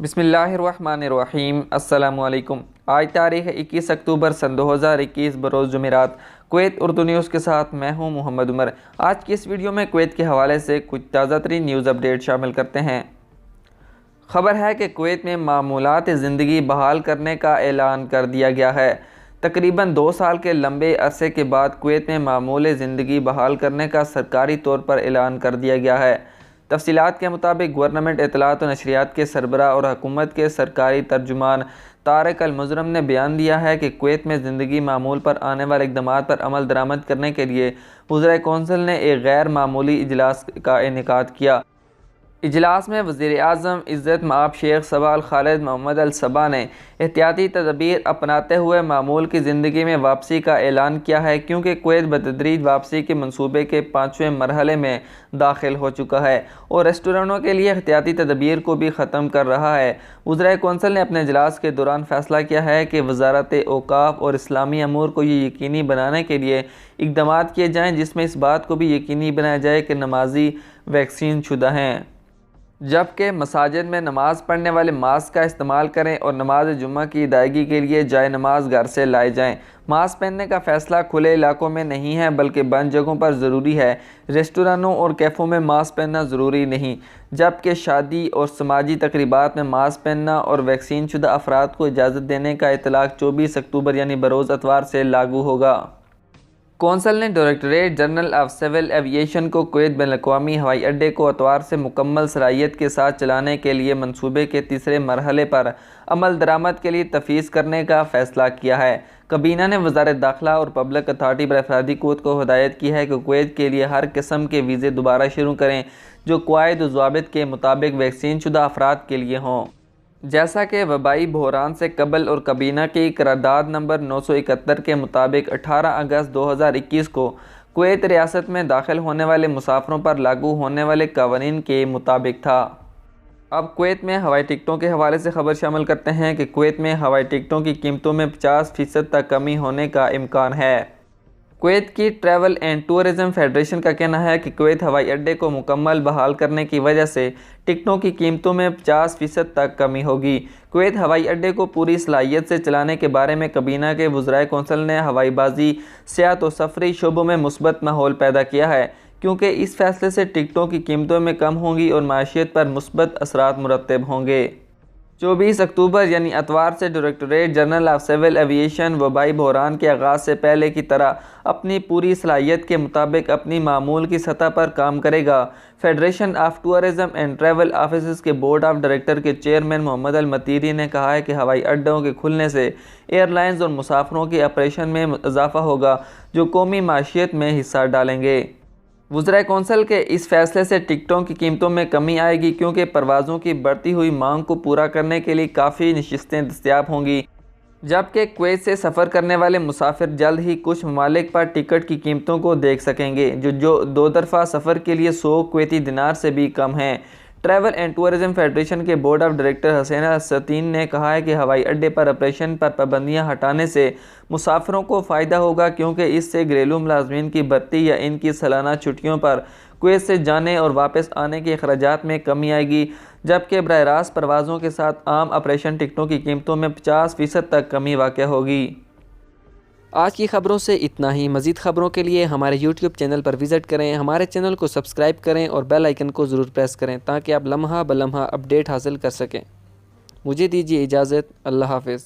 बिस्मिल्लाहिर्रहमानिर्रहीम। अस्सलामु अलैकुम। आज तारीख़ 21 अक्टूबर सन 2021 बरोज़ जुमेरात। कुवैत उर्दू न्यूज़ के साथ मैं हूं मोहम्मद उमर। आज की इस वीडियो में कुवैत के हवाले से कुछ ताज़ा तरीन न्यूज़ अपडेट शामिल करते हैं। खबर है कि कुवैत में मामूलात ज़िंदगी बहाल करने का ऐलान कर दिया गया है। तकरीबन 2 साल के लंबे अरसे के बाद कुवैत में मामूल ज़िंदगी बहाल करने का सरकारी तौर पर ऐलान कर दिया गया है। तफसीलात के मुताबिक गवर्नमेंट इत्तलात व नशरियात के सरबराह और हुकूमत के सरकारी तर्जुमान तारिक अल-मुजरम ने बयान दिया है कि कुवैत में ज़िंदगी मामूल पर आने वाले इक़दामात पर अमल दरामद करने के लिए वज़ीर कौंसिल ने एक गैर मामूली इजलास का इनेकाद किया। इजलास में वज़ीर-ए-आज़म इज़्ज़त मआब शेख सबा अल खालिद मोहम्मद अल सबा ने एहतियाती तदबीर अपनाते हुए मामूल की ज़िंदगी में वापसी का ऐलान किया है, क्योंकि कुवैत बतदरीज वापसी के मंसूबे के 5वें मरहले में दाखिल हो चुका है और रेस्टोरेंटों के लिए एहतियाती तदबीर को भी ख़त्म कर रहा है। वज़ीर कौंसिल ने अपने इजलास के दौरान फ़ैसला किया है कि वज़ारत औक़ाफ़ और इस्लामी अमूर को ये यकीनी बनाने के लिए इक़दामात किए जाएँ, जिसमें इस बात को भी यकीनी बनाया जाए कि नमाजी वैक्सीन शुदा हैं, जबकि मसाजिद में नमाज़ पढ़ने वाले मास्क का इस्तेमाल करें और नमाज जुम्मा की अदायगी के लिए जाए नमाज घर से लाए जाएं। मास्क पहनने का फ़ैसला खुले इलाकों में नहीं है, बल्कि बंद जगहों पर ज़रूरी है। रेस्टोरेंटों और कैफ़ों में मास्क पहनना ज़रूरी नहीं, जबकि शादी और समाजी तकरीबात में मास्क पहनना और वैक्सीन शुदा अफराद को इजाज़त देने का इतलाक़ 24 अक्टूबर यानी बरोज़ अतवार से लागू होगा। कौंसिल ने directorate general of civil aviation को कुवैत बैनुल-अक़वामी हवाई अड्डे को अतवार से मुकम्मल सलाहियत के साथ चलाने के लिए मंसूबे के तीसरे मरहले पर अमल दरामद के लिए तफवीज़ करने का फ़ैसला किया है। कबीना ने वज़ारत दाखिला और पब्लिक अथॉरिटी बर अफरादी क़ुव्वत को हिदायत की है कि कुवैत के लिए हर किस्म के वीज़े दोबारा शुरू करें जो क़वाइद व ज़वाबित के मुताबिक वैक्सीन शुदा अफराद के लिए हों, जैसा कि वबाई बहरान से कबल और कबीना की करारदाद नंबर 971 के मुताबिक 18 अगस्त 2021 को कुवैत रियासत में दाखिल होने वाले मुसाफिरों पर लागू होने वाले कवानीन के मुताबिक था। अब कुवैत में हवाई टिकटों के हवाले से खबर शामिल करते हैं कि कुवैत में हवाई टिकटों की कीमतों में 50% तक कमी होने का इम्कान है। कुवैत की ट्रैवल एंड टूरिज़म फेडरेशन का कहना है कि कुवैत हवाई अड्डे को मुकम्मल बहाल करने की वजह से टिकटों की कीमतों में 50% तक कमी होगी। कुवैत हवाई अड्डे को पूरी सलाहियत से चलाने के बारे में कबीना के वज़राए कौंसिल ने हवाईबाजी, सियाहत और सफरी शोबों में मुस्बत माहौल पैदा किया है, क्योंकि इस फैसले से टिकटों की कीमतों में कम होंगी और माशियत पर मुस्बत असरात मुरतब होंगे। 24 अक्टूबर यानी अतवार से directorate general of civil aviation वबाई बहरान के आगाज़ से पहले की तरह अपनी पूरी सलाहियत के मुताबिक अपनी मामूल की सतह पर काम करेगा। Federation of tourism and travel office के बोर्ड ऑफ डायरेक्टर के चेयरमैन मोहम्मद अल मतीरी ने कहा है कि हवाई अड्डों के खुलने से एयरलाइंस और मुसाफिरों के ऑपरेशन में इजाफा होगा, जो कौमी माशियत में हिस्सा डालेंगे। वज़ीर कौंसिल के इस फैसले से टिकटों की कीमतों में कमी आएगी, क्योंकि परवाज़ों की बढ़ती हुई मांग को पूरा करने के लिए काफ़ी नशिस्तें दस्तयाब होंगी, जबकि कुवैत से सफ़र करने वाले मुसाफिर जल्द ही कुछ ममालिक पर टिकट की कीमतों को देख सकेंगे जो दो तरफ़ा सफ़र के लिए 100 कुवैती दिनार से भी कम हैं। ट्रैवल एंड टूरिज़म फेडरेशन के बोर्ड ऑफ डायरेक्टर हसैन सतीन ने कहा है कि हवाई अड्डे पर ऑपरेशन पर पाबंदियां हटाने से मुसाफिरों को फ़ायदा होगा, क्योंकि इससे घरेलू मुलाजमीन की भर्ती या इनकी सालाना छुट्टियों पर कुवैत से जाने और वापस आने के अखराजात में कमी आएगी, जबकि बराह रास्त परवाज़ों के साथ आम ऑपरेशन टिकटों की कीमतों में 50% तक कमी वाक़या होगी। आज की ख़बरों से इतना ही। मज़ीद ख़बरों के लिए हमारे YouTube चैनल पर विज़िट करें, हमारे चैनल को सब्सक्राइब करें और बेल आइकन को ज़रूर प्रेस करें, ताकि आप लम्हा ब लम्हा अपडेट हासिल कर सकें। मुझे दीजिए इजाज़त। अल्लाह हाफ़िज़।